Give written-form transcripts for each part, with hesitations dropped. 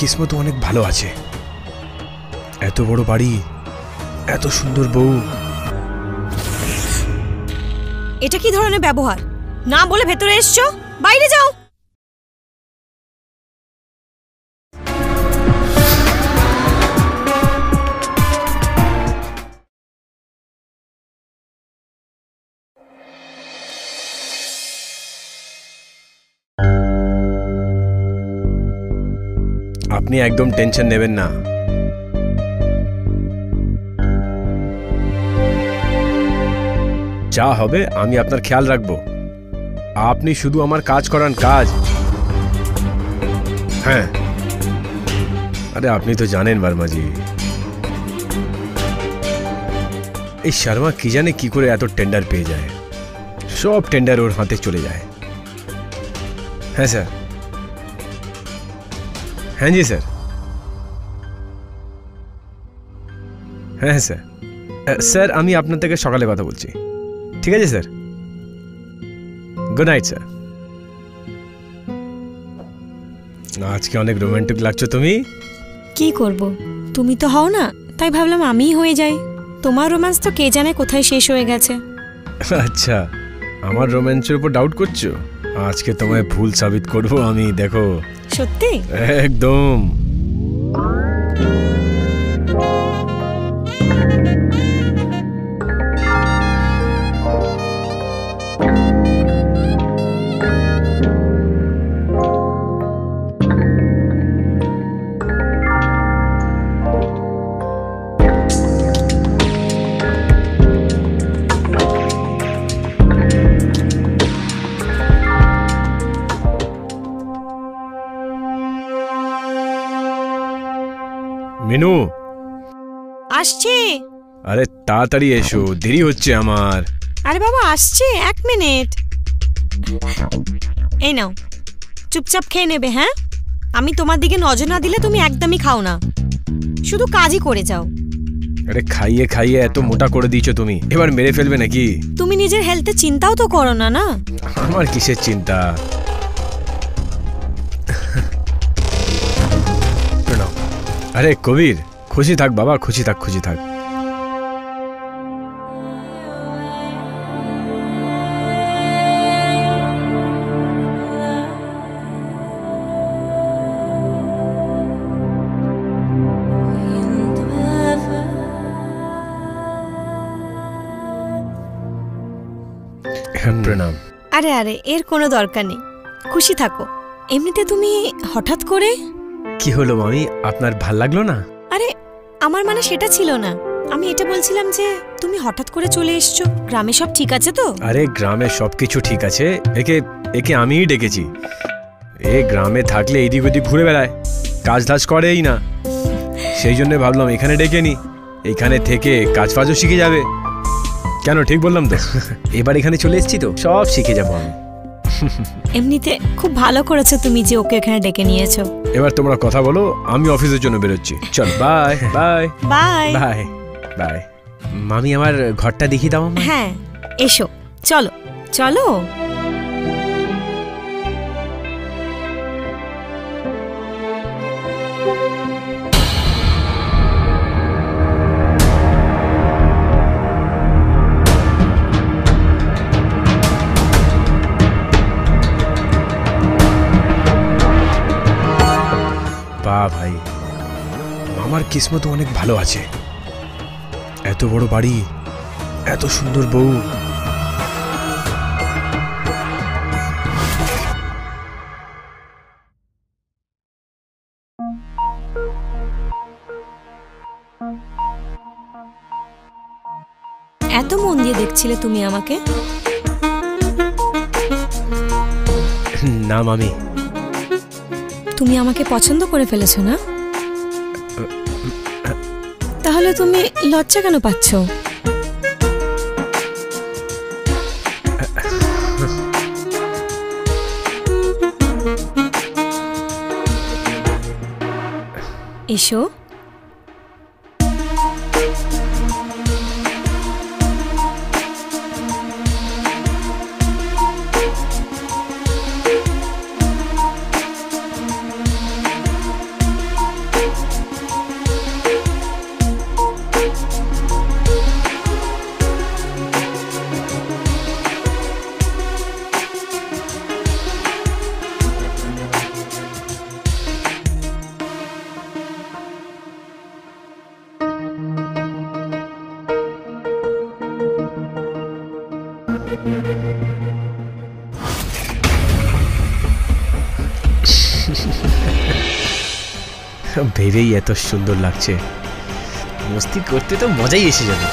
কিসমত অনেক ভালো আছে। এত বড় বাড়ি, এত সুন্দর বউ। এটা কি ধরনের ব্যবহার? না বলে ভেতরে এসছো, বাইরে যাও। আপনি একদম টেনশন নেবেন না। যা হবে আমি আপনার খেয়াল রাখবো। আপনি শুধু আমার কাজ করান, কাজ। হ্যাঁ, আরে আপনি তো জানেন বর্মাজি, এই শর্মা কি জানে কি করে এত টেন্ডার পেয়ে যায়। সব টেন্ডার ওর হাতে চলে যায়। হ্যাঁ স্যার, হ্যাঁ জি স্যার, হ্যাঁ স্যার। স্যার আমি আপনার থেকে সকালে কথা বলছি। ঠিক আছে স্যার, গুড নাইট স্যার। আজকে অনেক রোমান্টিক লাগছো তুমি। কি করব, তুমি তো হও না, তাই ভাবলাম আমিই হয়ে যাই। তোমার রোম্যান্স তো কে জানে কোথায় শেষ হয়ে গেছে। আচ্ছা, আমার রোম্যান্সের উপর ডাউট করছো? আজকে তোমায় ভুল সাবিত করবো আমি, দেখো। সত্যি? একদম। মিনু আসছে। আরে তাড়াতাড়ি এসো, দেরি হচ্ছে আমার। আরে বাবা আসছে, 1 মিনিট। এই নাও, চুপচাপ খেয়ে নেবে। হ্যাঁ, আমি তোমার দিকে নজর না দিলে তুমি একদমই খাও না, শুধু কাজই করে যাও। আরে খাইয়ে খাইয়ে এত মোটা করে দিয়েছো তুমি, এবার মেরে ফেলবে নাকি? তুমি নিজের হেলথের চিন্তাও তো করো না। না, আমার কিসের চিন্তা? আরে কবির, খুশি থাক বাবা, খুশি থাক, খুশি থাক। প্রণাম। আরে আরে এর কোনো দরকার নেই, খুশি থাকো। এমনিতে তুমি হঠাৎ করে। কি হলো মামি, আপনার ভাল লাগলো না? আরে আমার মানে সেটা ছিল না, আমি এটা বলছিলাম যে তুমি হঠাৎ করে চলে এসছো। গ্রামে সব ঠিক আছে তো? আরে গ্রামে সবকিছু ঠিক আছে। একে একে আমিই ডেকেছি। এ গ্রামে থাকলে এদিক ওদিক ঘুরে বেড়ায়, কাজ টাজ করেই না। সেই জন্য ভাবলাম এখানে ডেকে নি, এইখানে থেকে কাজ ফাজও শিখে যাবে। কেন ঠিক বললাম তো? এবার এখানে চলে এসেছি তো সব শিখে যাবো আমি। এমনিতে খুব ভালো করেছো তুমি যে ওকে এখানে ডেকে নিয়েছো। এবার তোমরা কথা বলো, আমি অফিসের জন্য বেরোচ্ছি। চল, bye bye bye bye bye. মামি আমার ঘরটা দেখিয়ে দাও। হ্যাঁ এসো, চলো চলো। বাহ ভাই, আমার কিসমত অনেক ভালো আছে। এত বড় বাড়ি, এত সুন্দর বউ। এত মন দিয়ে দেখছিলে তুমি আমাকে? না মামি, তুমি আমাকে পছন্দ করে ফেলেছো না? তাহলে তুমি লজ্জা কেন পাচ্ছ? এসো। ভেবেই এত সুন্দর লাগছে, মস্তি করতে তো মজাই এসে যাবে।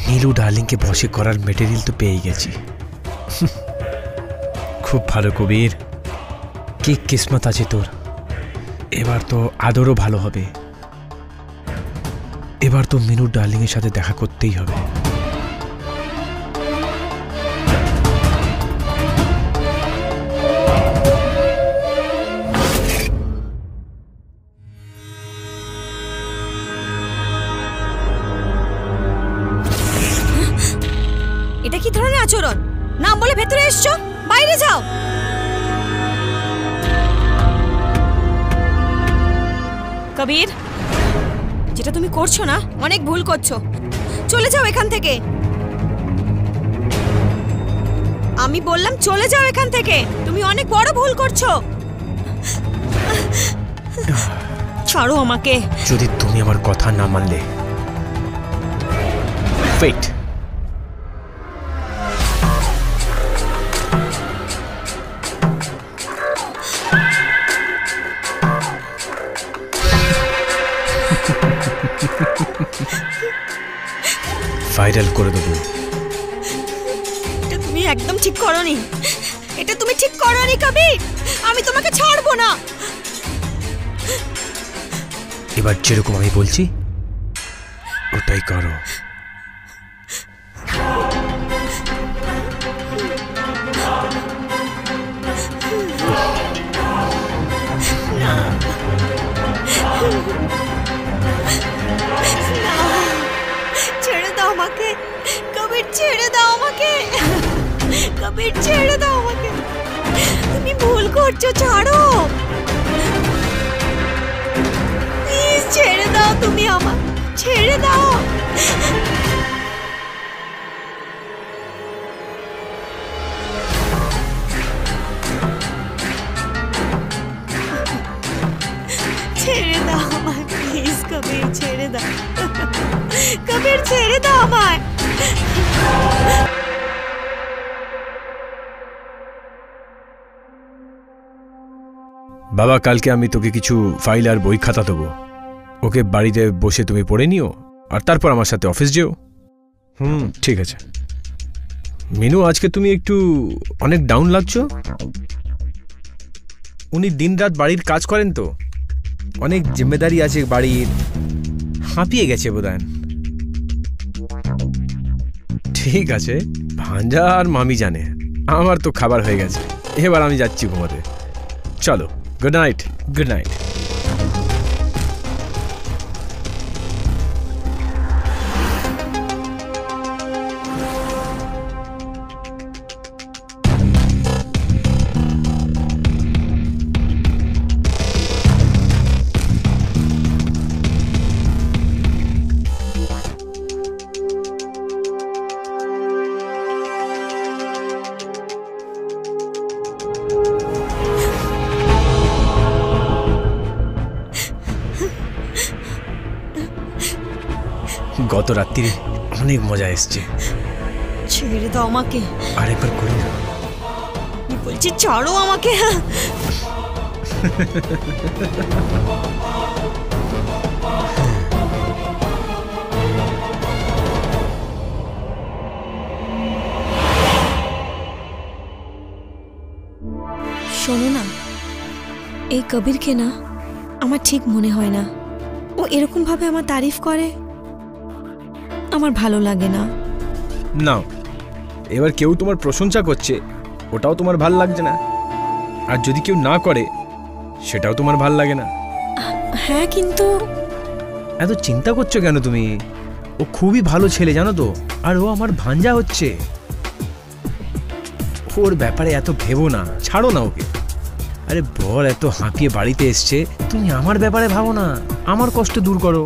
নীলু ডার্লিংকে বশে করার মেটেরিয়াল তো পেয়ে গেছি। খুব ভালো কবির, কি কিসমত আছে তোর। এবার তো আদরও ভালো হবে। এবার তো মিনু ডার্লিং এর সাথে দেখা করতেই হবে। এটা কি ধরনের আচরণ? নাম বলে ভেতরে এসছো, বাইরে যাও। কবির, যেটা তুমি করছো না, অনেক ভুল করছো। চলে যাও এখান থেকে। আমি বললাম চলে যাও এখান থেকে, তুমি অনেক বড় ভুল করছো। ছাড়ো আমাকে। যদি তুমি আমার কথা না মানলে, ওয়েট। ভাইরাল করে দেবো। এটা তুমি একদম ঠিক করোনি। এটা তুমি ঠিক করোনি কবির। আমি তোমাকে ছাড়বো না। এবার যেরকম আমি বলছি ওটাই করো। ছেড়ে দাও আমাকে কবির, ছেড়ে দাও আমাকে কবির, ছেড়ে দাও আমাকে। তুমি ভুল করছো, ছাড়ো প্লিজ, ছেড়ে দাও তুমি আমার, ছেড়ে দাও। ছেড়ে দাও আমায় প্লিজ কবির, ছেড়ে দাও কবির, ছেড়ে দাও আমায়। বাবা, কালকে আমি তোকে কিছু ফাইল আর বই খাতা দেবো, ওকে বাড়িতে বসে তুমি পড়ে নিও, আর তারপর আমার সাথে অফিস যেও। ঠিক আছে। মিনু, আজকে তুমি একটু অনেক ডাউন লাগছো। উনি দিনরাত বাড়ির কাজ করেন তো, অনেক জিম্মেদারি আছে বাড়ির, হাঁপিয়ে গেছে বোধহয়। ঠিক আছে, ভাঞ্জা আর মামি জানে, আমার তো খাবার হয়ে গেছে, এবার আমি যাচ্ছি ঘুমাতে। চলো, গুড নাইট। Good night. গত রাত্রি অনেক মজা এসছে। ছেড়ে দাও আমাকে। আরেকবার করি না, বলছি ছাড়ো আমাকে। শোনো না, এই কবিরকে না আমার ঠিক মনে হয় না। ও এরকম ভাবে আমার তারিফ করে, আমার ভালো লাগে না। না, এবার কেউ তোমার প্রশংসা করছে, ওটাও তোমার ভাল লাগছে না, আর যদি কেউ না করে সেটাও তোমার ভাল লাগে না। হ্যাঁ, কিন্তু এত চিন্তা করছো কেন তুমি? ও খুবই ভালো ছেলে, জানো তো, আর ও আমার ভাঞ্জা হচ্ছে। ওর ব্যাপারে এত ভেবো না, ছাড়ো না ওকে। আরে বর এত হাঁপিয়ে বাড়িতে এসছে, তুমি আমার ব্যাপারে ভাবো না, আমার কষ্ট দূর করো।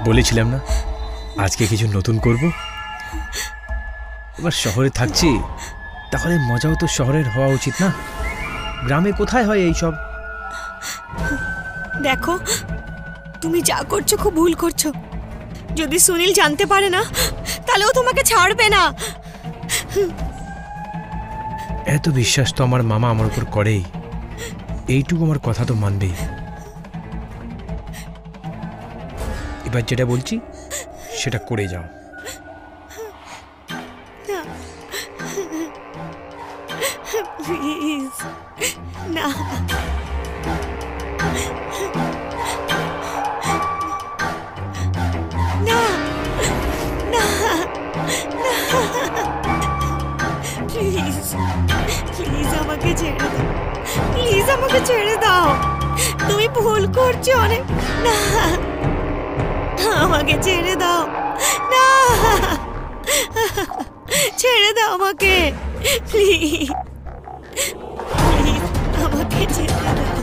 বলেছিলাম না আজকে কিছু নতুন করব। এবার শহরে থাকছি, তাহলে মজাও তো শহরের হওয়া উচিত না? গ্রামে কোথায় হয় এই সব? দেখো, তুমি যা করছো খুব ভুল করছো। যদি সুনীল জানতে পারে না তাহলে ও তোমাকে ছাড়বে না। এত বিশ্বাস তো আমার মামা আমার উপর করেই, এইটুকু আমার কথা তো মানবেই। এবার যেটা বলছি সেটা করে যাও। প্লিজ না। না না প্লিজ প্লিজ আমাকে ছেড়ে দাও, প্লিজ আমাকে ছেড়ে দাও। তুমি ভুল করছো অনেক। না আমাকে ছেড়ে দাও, না ছেড়ে দাও আমাকে, প্লিজ প্লিজ আমাকে ছেড়ে দাও।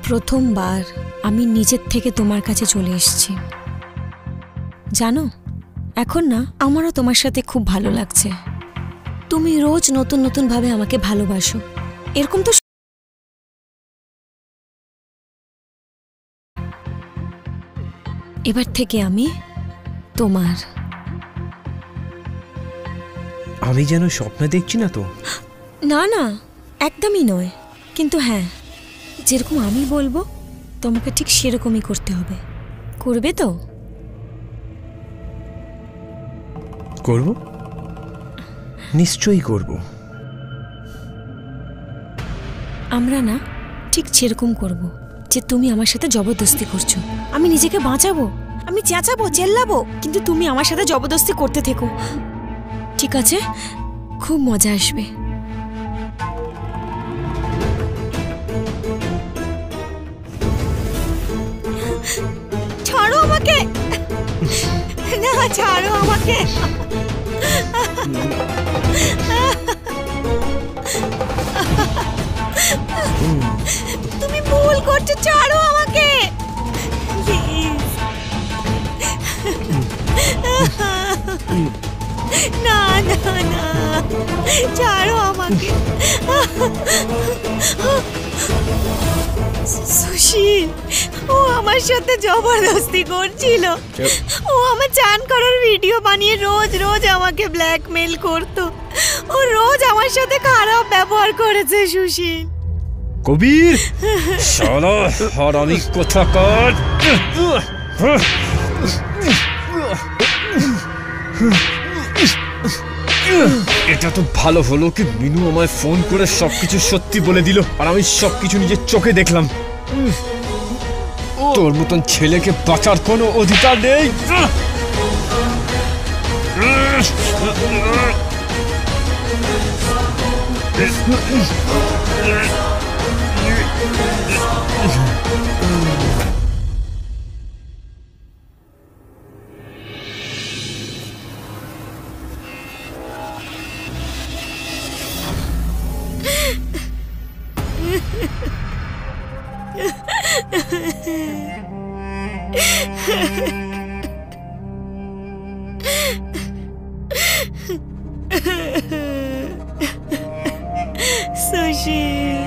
প্রথমবার আমি নিজের থেকে তোমার কাছে চলে এসেছি জানো। এখন না আমারও তোমার সাথে খুব ভালো লাগছে। তুমি রোজ নতুন নতুন ভাবে আমাকে ভালোবাসো, এরকম তো এবার থেকে আমি তোমার। আমি যেন স্বপ্ন দেখছি না তো? না না একদমই নয়, কিন্তু হ্যাঁ যেরকম আমি বলবো তোমাকে ঠিক সেরকমই করতে হবে। করবে তো? করব, নিশ্চয়ই করব। আমরা না ঠিক সেরকম করব যে তুমি আমার সাথে জবরদস্তি করছো। আমি নিজেকে বাঁচাবো, আমি চেঁচাবো চেল্লাবো, কিন্তু তুমি আমার সাথে জবরদস্তি করতে থেকো, ঠিক আছে? খুব মজা আসবে। ছাড়ো আমাকে, না ছাড়ো আমাকে। তুমি ভুল করছো, ছাড়ো আমাকে প্লিজ। না না না ছাড়ো আমাকে। সুশীল, ও আমার সাথে জবরদস্তি করছিল। ও আমার চান করার ভিডিও বানিয়ে রোজ রোজ আমাকে ব্ল্যাকমেল করতো। ও রোজ আমার সাথে খারাপ ব্যবহার করেছে সুশীল। কবির শালা হারামি কোথাকার! এটা তো ভালো হলো কি মিনু আমায় ফোন করে সবকিছু সত্যি বলে দিল, আর আমি সবকিছু নিজের চোখে দেখলাম। তোর মতন ছেলেকে বাঁচার কোনো অধিকার নেই। সুশীল